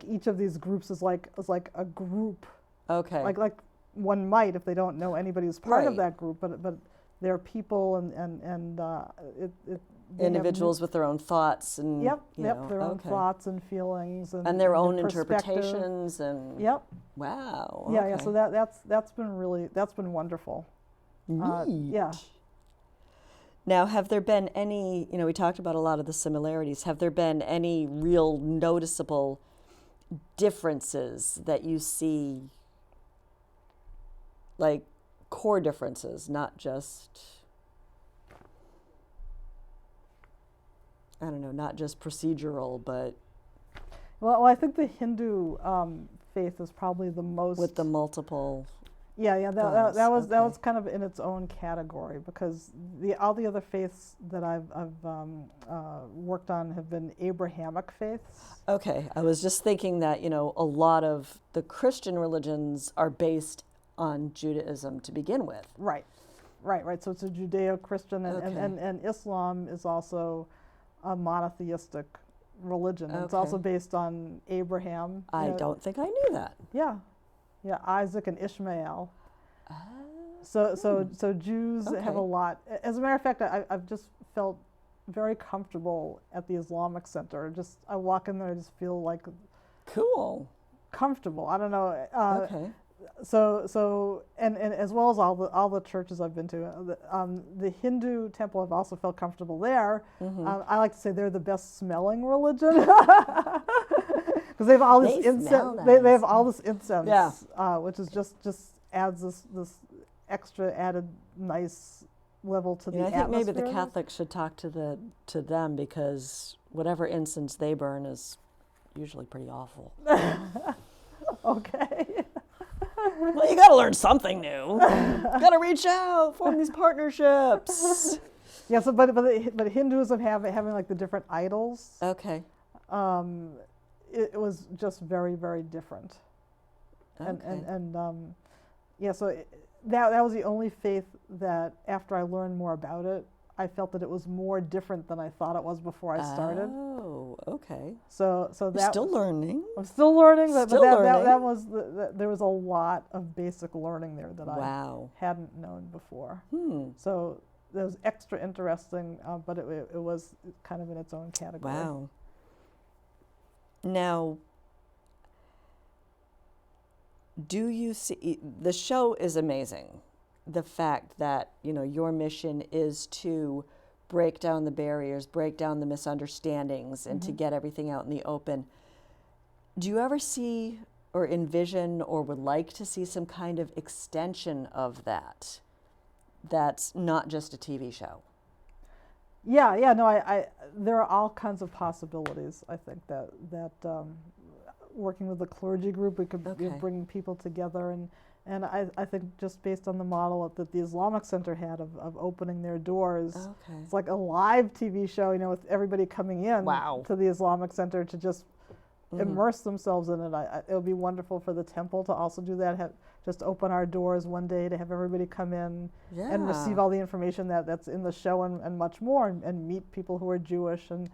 each of these groups is like a group. Okay. Like one might if they don't know anybody who's part of that group, but they're people, and individuals with their own thoughts and their own thoughts and feelings and their own interpretations and wow. Yeah. So that's been wonderful. Neat. Now, have there been any, we talked about a lot of the similarities, have there been any real noticeable differences that you see, like core differences, not just, not just procedural, but... Well, I think the Hindu faith is probably the most... With the multiple... Yeah, that was kind of in its own category, because all the other faiths that I've worked on have been Abrahamic faiths. Okay, I was just thinking that a lot of the Christian religions are based on Judaism to begin with. Right. So it's a Judeo-Christian, and Islam is also a monotheistic religion. Okay. It's also based on Abraham. I don't think I knew that. Yeah, Isaac and Ishmael. So Jews have a lot. As a matter of fact, I've just felt very comfortable at the Islamic Center. I walk in there, I just feel like comfortable. I don't know. Okay. So and as well as all the churches I've been to, the Hindu temple, I've also felt comfortable there. I like to say they're the best smelling religion. Because they have all this incense. They have all this incense, which is just adds this extra added nice level to the atmosphere. I think maybe the Catholics should talk to them, because whatever incense they burn is usually pretty awful. Okay. Well, you got to learn something new. Got to reach out, form these partnerships. Yeah. So, but Hinduism having like the different idols. Okay. It was just very, very different. Okay. So that was the only faith that, after I learned more about it, I felt that it was more different than I thought it was before I started. Oh, okay. So that still learning. I'm still learning, but learning. That was there was a lot of basic learning there that I hadn't known before. So that was extra interesting, but it was kind of in its own category. Wow. Now, do you see, the show is amazing. The fact that, your mission is to break down the barriers, break down the misunderstandings, and to get everything out in the open. Do you ever see or envision or would like to see some kind of extension of that that's not just a TV show? Yeah, no, I there are all kinds of possibilities. I think that working with the clergy group, we could bring people together, and I think just based on the model that the Islamic Center had of opening their doors, it's like a live TV show, with everybody coming in to the Islamic Center to just immerse themselves in it. It would be wonderful for the temple to also do that, just open our doors one day to have everybody come in and receive all the information that's in the show and much more, and meet people who are Jewish, and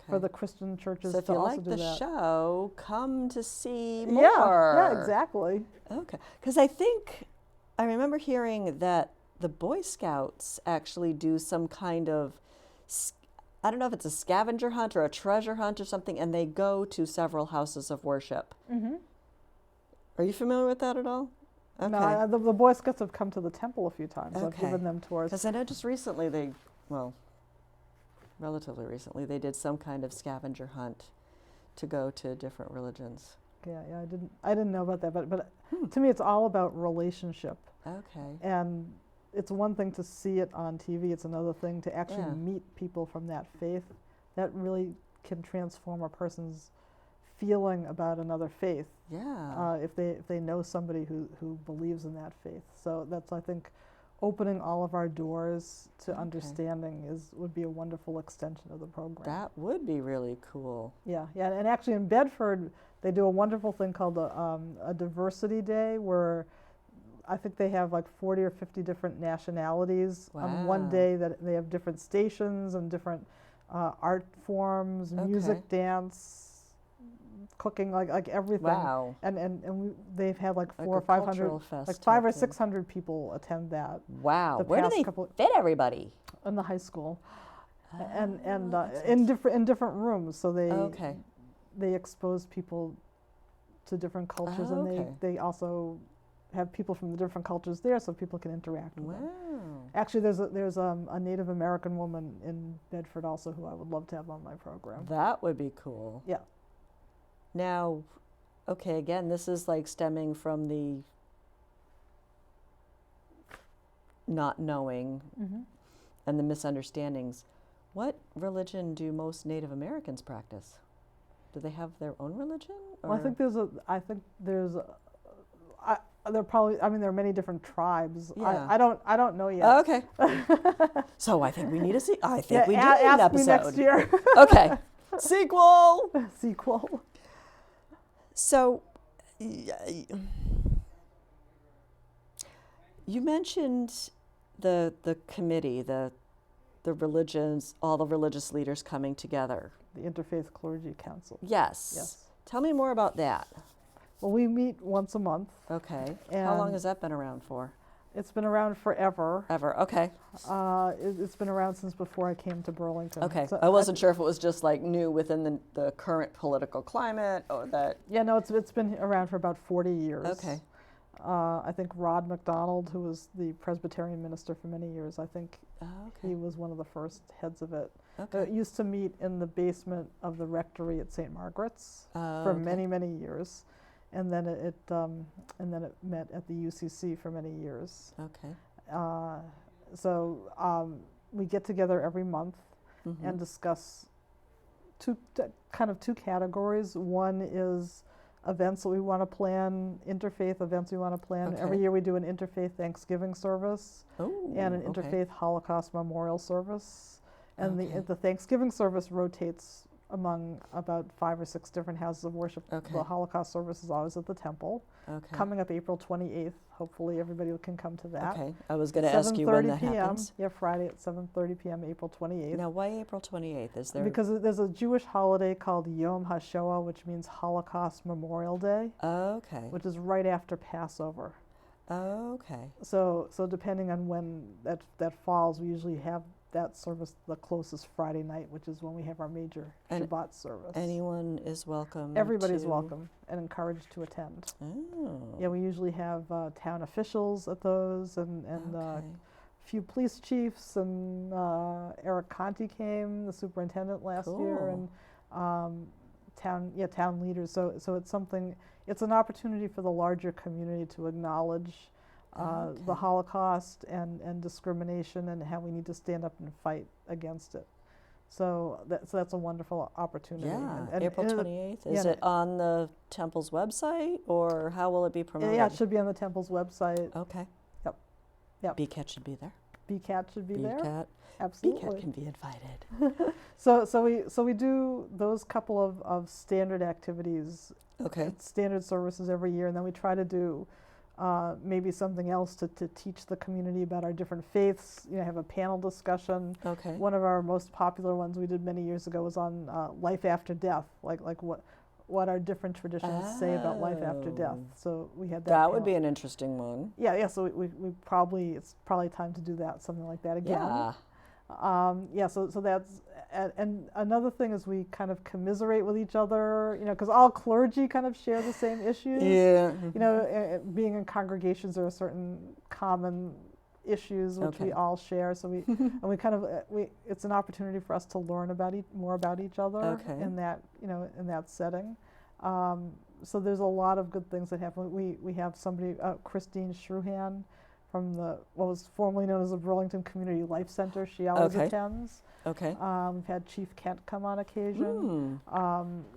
for the Christian churches so if to you also like do the that. show, come to see more. Yeah, exactly. Okay, because I remember hearing that the Boy Scouts actually do some kind of, I don't know if it's a scavenger hunt or a treasure hunt or something, and they go to several houses of worship. Are you familiar with that at all? Okay. No, the Boy Scouts have come to the temple a few times. I've given them tours. Because I know just recently relatively recently, they did some kind of scavenger hunt to go to different religions. Yeah, I didn't know about that, but to me, it's all about relationship. Okay. And it's one thing to see it on TV. It's another thing to actually meet people from that faith. That really can transform a person's feeling about another faith. Yeah. If they know somebody who believes in that faith. So that's, I think, opening all of our doors to understanding would be a wonderful extension of the program. That would be really cool. Yeah, and actually in Bedford, they do a wonderful thing called a diversity day, where I think they have like 40 or 50 different nationalities on one day. That they have different stations and different art forms, music, dance, cooking, like everything. Wow. And they've had like 400 or 500, like 500 or 600 people attend that. Wow. Where do they fit everybody? In the high school, and in different rooms. So they expose people to different cultures, and they also have people from the different cultures there, so people can interact with them. Actually, there's a Native American woman in Bedford also who I would love to have on my program. That would be cool. Yeah. Now, again, this is like stemming from the not knowing and the misunderstandings. What religion do most Native Americans practice? Do they have their own religion? Well, I think there are many different tribes. Yeah. I don't know yet. Oh, okay. So I think we need we do need an episode. Me next year. Okay. Sequel. Sequel. So you mentioned the committee, the religions, all the religious leaders coming together. The Interfaith Clergy Council. Yes. Tell me more about that. Well, we meet once a month. Okay. How long has that been around for? It's been around forever. Ever. Okay. It's been around since before I came to Burlington. Okay. So I wasn't sure if it was just like new within the current political climate, or that. Yeah, no, it's been around for about 40 years. Okay. I think Rod McDonald, who was the Presbyterian minister for many years, I think he was one of the first heads of it. Okay. It used to meet in the basement of the rectory at St. Margaret's for many, many years. And then it met at the UCC for many years. Okay. So we get together every month and discuss two categories. One is events that we want to plan, interfaith events we want to plan. Okay. Every year we do an interfaith Thanksgiving service and an interfaith Holocaust memorial service. And the Thanksgiving service rotates among about 5 or 6 different houses of worship. The Holocaust service is always at the temple. Coming up April 28th. Hopefully everybody can come to that. Okay. I was going to ask you when that happens. Yeah, Friday at 7:30 p.m. April 28th. Now, why April 28th? Is there? Because there's a Jewish holiday called Yom HaShoah, which means Holocaust Memorial Day. Okay. Which is right after Passover. Okay. So depending on when that falls, we usually have that service the closest Friday night, which is when we have our major Shabbat service. Anyone is welcome. Everybody's welcome and encouraged to attend. Oh. Yeah, we usually have town officials at those, and a few police chiefs, and Eric Conti came, the superintendent, last year, and town leaders. So it's something. It's an opportunity for the larger community to acknowledge the Holocaust and discrimination, and how we need to stand up and fight against it. So that's a wonderful opportunity. Yeah, and April 28th. Is it on the Temple's website, or how will it be promoted? Yeah, it should be on the Temple's website. Okay. Yep. BCAT should be there. BCAT should be there. BCAT. Absolutely. BCAT can be invited. So we do those couple of standard activities, standard services every year, and then we try to do maybe something else to teach the community about our different faiths. Have a panel discussion. Okay. One of our most popular ones we did many years ago was on life after death, like what our different traditions say about life after death. So we had that. That would be an interesting one. Yeah. So we it's probably time to do that, something like that again. Yeah. So that's, and another thing is we kind of commiserate with each other, because all clergy kind of share the same issues. Yeah. Being in congregations, there are certain common issues which we all share. So we kind of it's an opportunity for us to learn more about each other in that in that setting. So there's a lot of good things that happen. We have somebody, Christine Shruhan, from what was formerly known as the Burlington Community Life Center. She always attends. Okay. We've had Chief Kent come on occasion.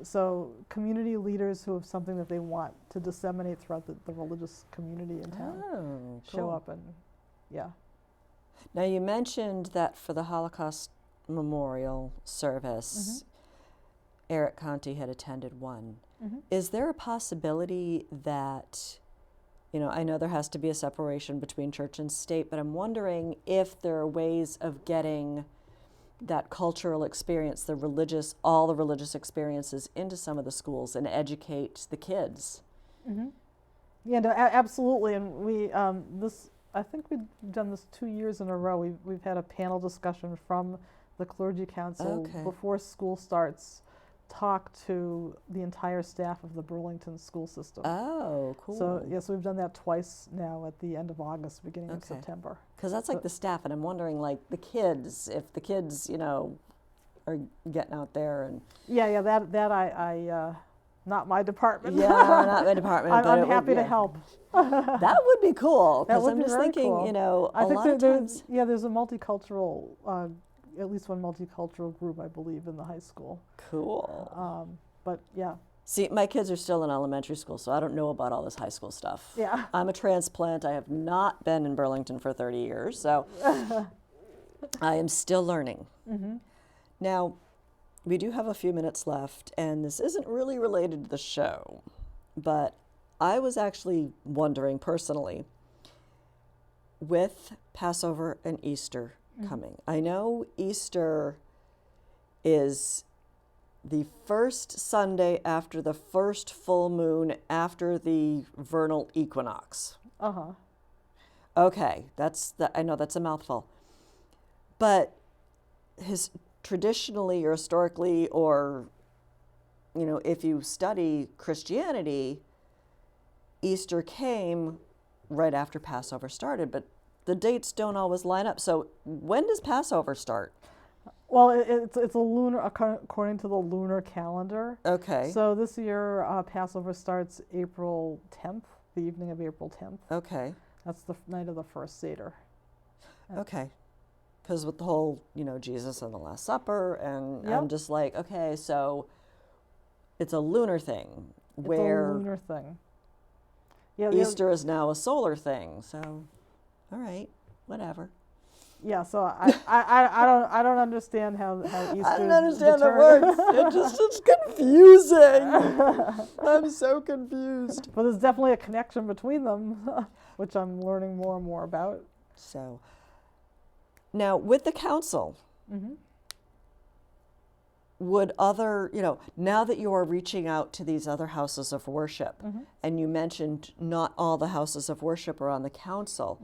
So community leaders who have something that they want to disseminate throughout the religious community in town show up, and Now you mentioned that for the Holocaust Memorial service, Eric Conti had attended one. Is there a possibility that, I know there has to be a separation between church and state, but I'm wondering if there are ways of getting that cultural experience, all the religious experiences into some of the schools and educate the kids. Yeah, no, absolutely. And we, I think we've done this 2 years in a row. We've had a panel discussion from the Clergy Council before school starts, talk to the entire staff of the Burlington school system. Oh, cool. So yes, we've done that twice now at the end of August, beginning of September. Because that's like the staff, and I'm wondering, like, the kids, if the kids, are getting out there and... Yeah, that I not my department. Yeah, not my department. I'm happy to help. That would be cool, because I'm just thinking, cool. I think there's a multicultural, at least one multicultural group, I believe, in the high school. Cool. But yeah. See, my kids are still in elementary school, so I don't know about all this high school stuff. Yeah. I'm a transplant. I have not been in Burlington for 30 years, so I am still learning. Now, we do have a few minutes left, and this isn't really related to the show, but I was actually wondering personally, with Passover and Easter coming, I know Easter is the first Sunday after the first full moon after the vernal equinox. Okay, I know that's a mouthful. But traditionally or historically, or if you study Christianity, Easter came right after Passover started, but the dates don't always line up. So when does Passover start? Well, it's a lunar, according to the lunar calendar. Okay. So this year, Passover starts April 10th, the evening of April 10th. Okay. That's the night of the first Seder. Okay. Because with the whole, Jesus and the Last Supper, and I'm just like, okay, so it's a lunar thing. It's a lunar thing. Yeah, Easter is now a solar thing. So, all right, whatever. Yeah, so I don't understand how Easter. I don't understand the words. It's confusing. I'm so confused. But there's definitely a connection between them, which I'm learning more and more about. So, now with the council, would other, now that you are reaching out to these other houses of worship, and you mentioned not all the houses of worship are on the council,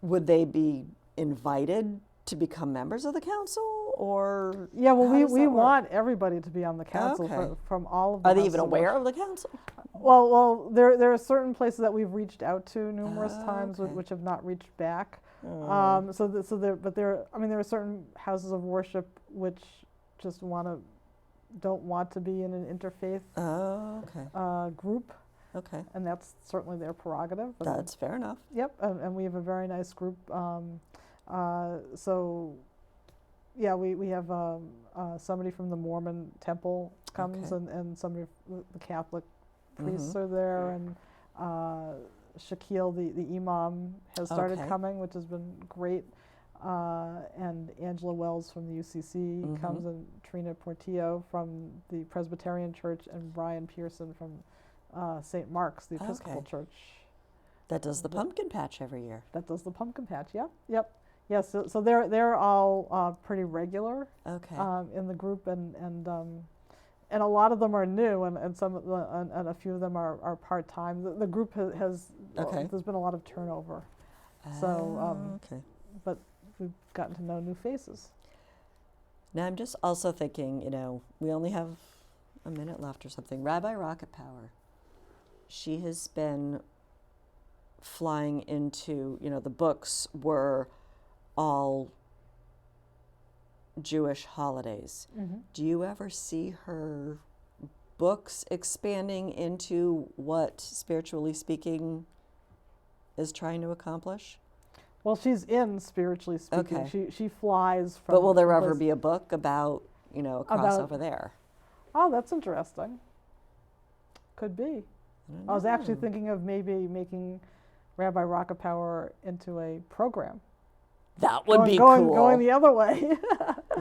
would they be invited to become members of the council, or Yeah, well, how does we that work? want everybody to be on the council Okay. from all of the Are they houses even of aware worship. of the council? Well, there are certain places that we've reached out to numerous times, Okay. which have not reached back. Mm. There are certain houses of worship which just don't want to be in an interfaith Okay. group, Okay. and that's certainly their prerogative. And That's fair enough. Yep, and we have a very nice group. So, yeah, we have somebody from the Mormon temple comes, Okay. and somebody the Catholic priests are there, and Shaquille, the imam, has started Okay. coming, which has been great. And Angela Wells from the UCC comes, and Trina Portillo from the Presbyterian Church, and Brian Pearson from St. Mark's, the Episcopal Okay. Church. That does the pumpkin patch every year. That does the pumpkin patch. Yep. Yeah, so they're all pretty regular Okay. in the group, and a lot of them are new, and some of and a few of them are part time. The group has Okay. there's been a lot of turnover, so okay. but we've gotten to know new faces. Now I'm just also thinking, we only have a minute left or something. Rabbi Rocket Power, she has been flying into, the books were all Jewish holidays. Do you ever see her books expanding into what, spiritually speaking, is trying to accomplish? Well, she's in Spiritually Speaking. Okay. She flies from. But will there from ever place- be a book about, a crossover there? Oh, that's interesting. Could be. I was actually thinking of maybe making Rabbi Rocket Power into a program. That would be going, cool. Going the other way.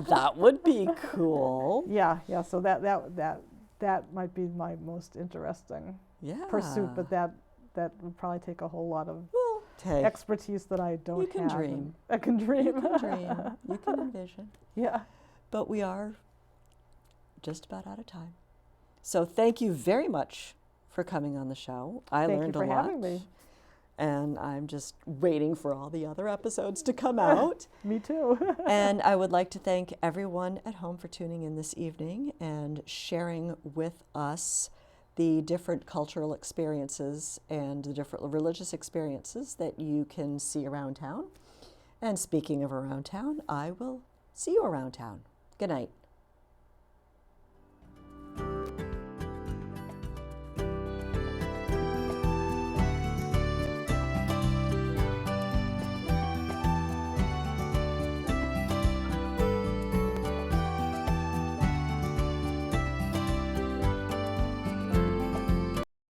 That would be cool. Yeah. So that might be my most interesting pursuit, but that would probably take a whole lot of expertise that I don't have. You can dream. I can dream. You can dream. You can envision. Yeah. But we are just about out of time. So thank you very much for coming on the show. I learned a lot. Thank you for having me. And I'm just waiting for all the other episodes to come out. Me too. And I would like to thank everyone at home for tuning in this evening and sharing with us the different cultural experiences and the different religious experiences that you can see around town. And speaking of around town, I will see you around town. Good night.